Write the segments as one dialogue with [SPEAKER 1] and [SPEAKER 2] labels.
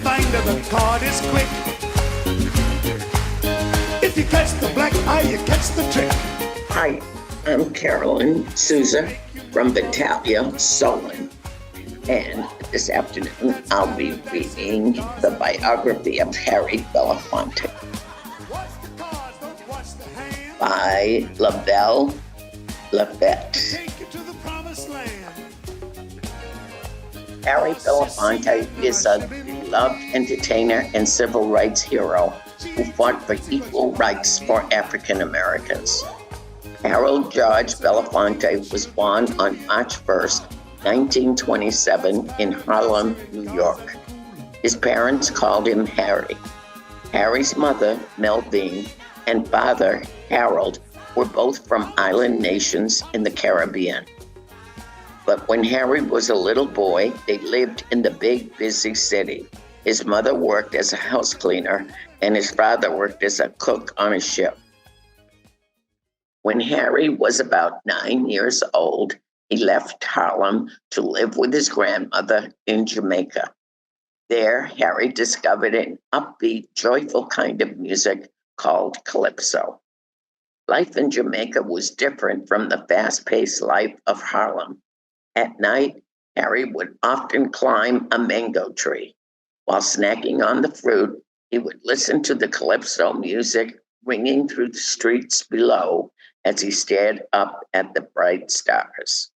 [SPEAKER 1] binder, the card is quick. If you catch the black eye, you catch the trick.
[SPEAKER 2] Hi, I'm Carolyn Souza from Battaglia, Solon. And this afternoon, I'll be reading the biography of Harry Belafonte by Belafonte. Harry Belafonte is a beloved entertainer and civil rights hero who fought for equal rights for African Americans. Harold George Belafonte was born on March 1st, 1927 in Harlem, New York. His parents called him Harry. Harry's mother, Melvine, and father, Harold, were both from island nations in the Caribbean. But when Harry was a little boy, they lived in the big, busy city. His mother worked as a house cleaner, and his father worked as a cook on a ship. When Harry was about 9 years old, he left Harlem to live with his grandmother in Jamaica. There, Harry discovered an upbeat, joyful kind of music called calypso. Life in Jamaica was different from the fast-paced life of Harlem. At night, Harry would often climb a mango tree. While snacking on the fruit, he would listen to the calypso music ringing through the streets below as he stared up at the bright stars.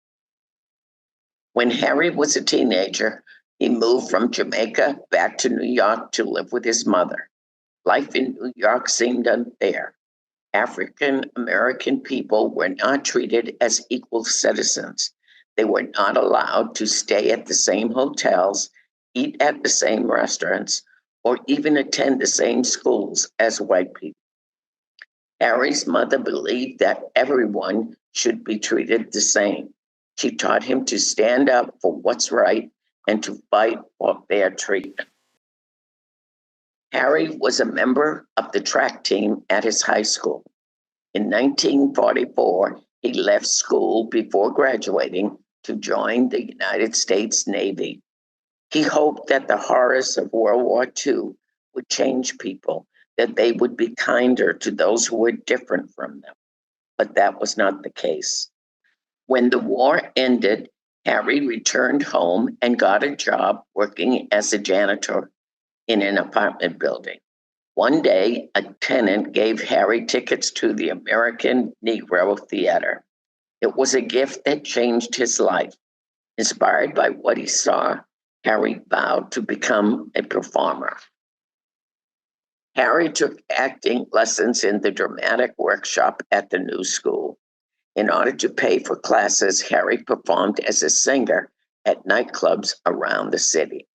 [SPEAKER 2] When Harry was a teenager, he moved from Jamaica back to New York to live with his mother. Life in New York seemed unfair. African American people were not treated as equal citizens. They were not allowed to stay at the same hotels, eat at the same restaurants, or even attend the same schools as white people. Harry's mother believed that everyone should be treated the same. She taught him to stand up for what's right and to fight for fair treatment. Harry was a member of the track team at his high school. In 1944, he left school before graduating to join the United States Navy. He hoped that the horrors of World War II would change people, that they would be kinder to those who were different from them. But that was not the case. When the war ended, Harry returned home and got a job working as a janitor in an apartment building. One day, a tenant gave Harry tickets to the American Negro Theater. It was a gift that changed his life. Inspired by what he saw, Harry vowed to become a performer. Harry took acting lessons in the dramatic workshop at the new school. In order to pay for classes, Harry performed as a singer at nightclubs around the city.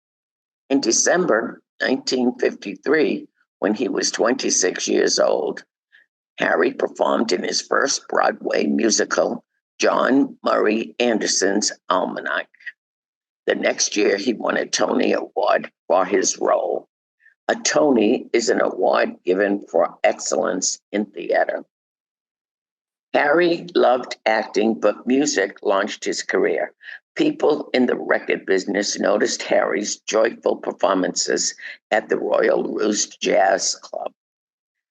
[SPEAKER 2] In December 1953, when he was 26 years old, Harry performed in his first Broadway musical, John Murray Anderson's Almanac. The next year, he won a Tony Award for his role. A Tony is an award given for excellence in theater. Harry loved acting, but music launched his career. People in the record business noticed Harry's joyful performances at the Royal Roost Jazz Club.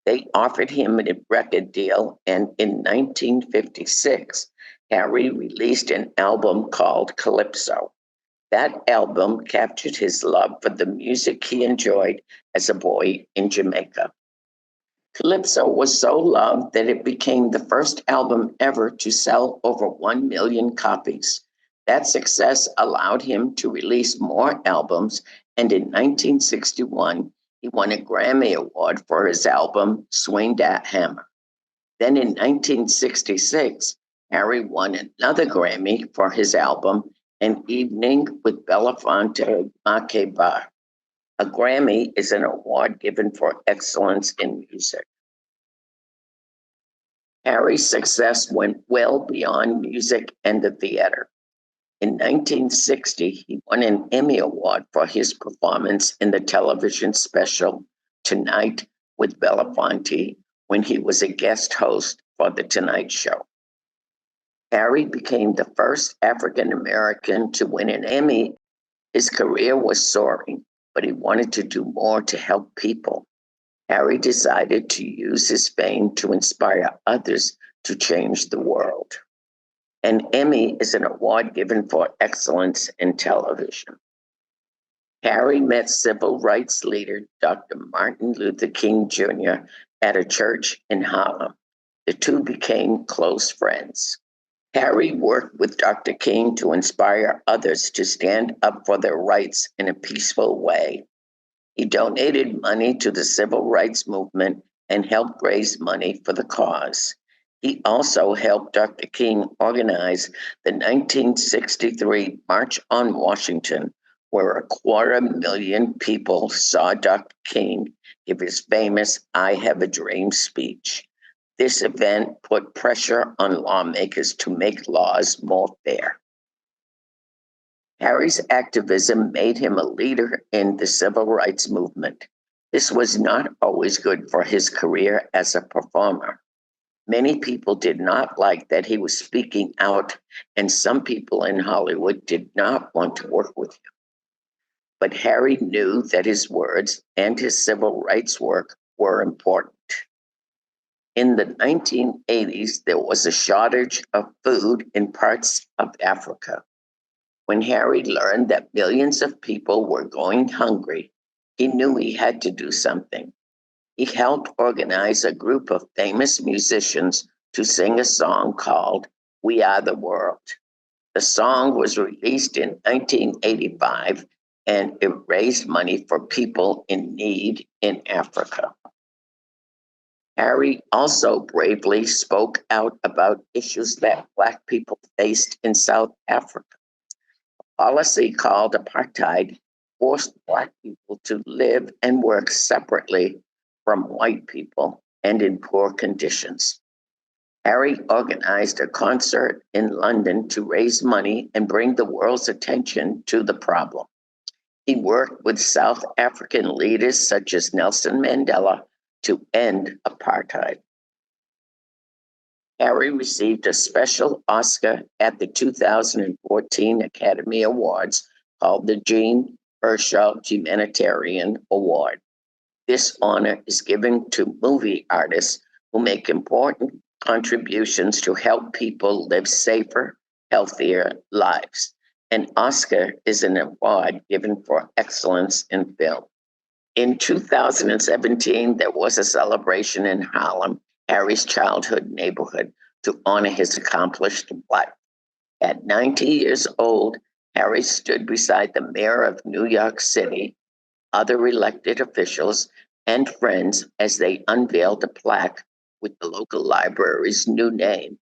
[SPEAKER 2] They offered him a record deal, and in 1956, Harry released an album called Calypso. That album captured his love for the music he enjoyed as a boy in Jamaica. Calypso was so loved that it became the first album ever to sell over 1 million copies. That success allowed him to release more albums, and in 1961, he won a Grammy Award for his album, Swing Dat Hammer. Then in 1966, Harry won another Grammy for his album, An Evening with Belafonte Makeba. A Grammy is an award given for excellence in music. Harry's success went well beyond music and the theater. In 1960, he won an Emmy Award for his performance in the television special Tonight with Belafonte, when he was a guest host for The Tonight Show. Harry became the first African American to win an Emmy. His career was soaring, but he wanted to do more to help people. Harry decided to use his fame to inspire others to change the world. An Emmy is an award given for excellence in television. Harry met civil rights leader Dr. Martin Luther King Jr. at a church in Harlem. The two became close friends. Harry worked with Dr. King to inspire others to stand up for their rights in a peaceful way. He donated money to the civil rights movement and helped raise money for the cause. He also helped Dr. King organize the 1963 March on Washington, where 250,000 people saw Dr. King give his famous I Have a Dream speech. This event put pressure on lawmakers to make laws more fair. Harry's activism made him a leader in the civil rights movement. This was not always good for his career as a performer. Many people did not like that he was speaking out, and some people in Hollywood did not want to work with him. But Harry knew that his words and his civil rights work were important. In the 1980s, there was a shortage of food in parts of Africa. When Harry learned that millions of people were going hungry, he knew he had to do something. He helped organize a group of famous musicians to sing a song called We Are the World. The song was released in 1985, and it raised money for people in need in Africa. Harry also bravely spoke out about issues that Black people faced in South Africa. A policy called apartheid forced Black people to live and work separately from white people and in poor conditions. Harry organized a concert in London to raise money and bring the world's attention to the problem. He worked with South African leaders such as Nelson Mandela to end apartheid. Harry received a special Oscar at the 2014 Academy Awards called the Jean Hersholt Humanitarian Award. This honor is given to movie artists who make important contributions to help people live safer, healthier lives. An Oscar is an award given for excellence in film. In 2017, there was a celebration in Harlem, Harry's childhood neighborhood, to honor his accomplished life. At 90 years old, Harry stood beside the mayor of New York City, other elected officials, and friends as they unveiled a plaque with the local library's new name,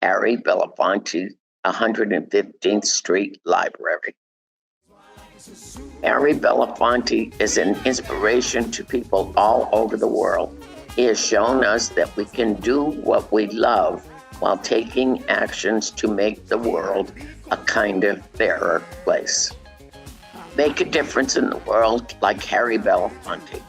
[SPEAKER 2] Harry Belafonte 115th Street Library. Harry Belafonte is an inspiration to people all over the world. He has shown us that we can do what we love while taking actions to make the world a kinder, fairer place. Make a difference in the world like Harry Belafonte.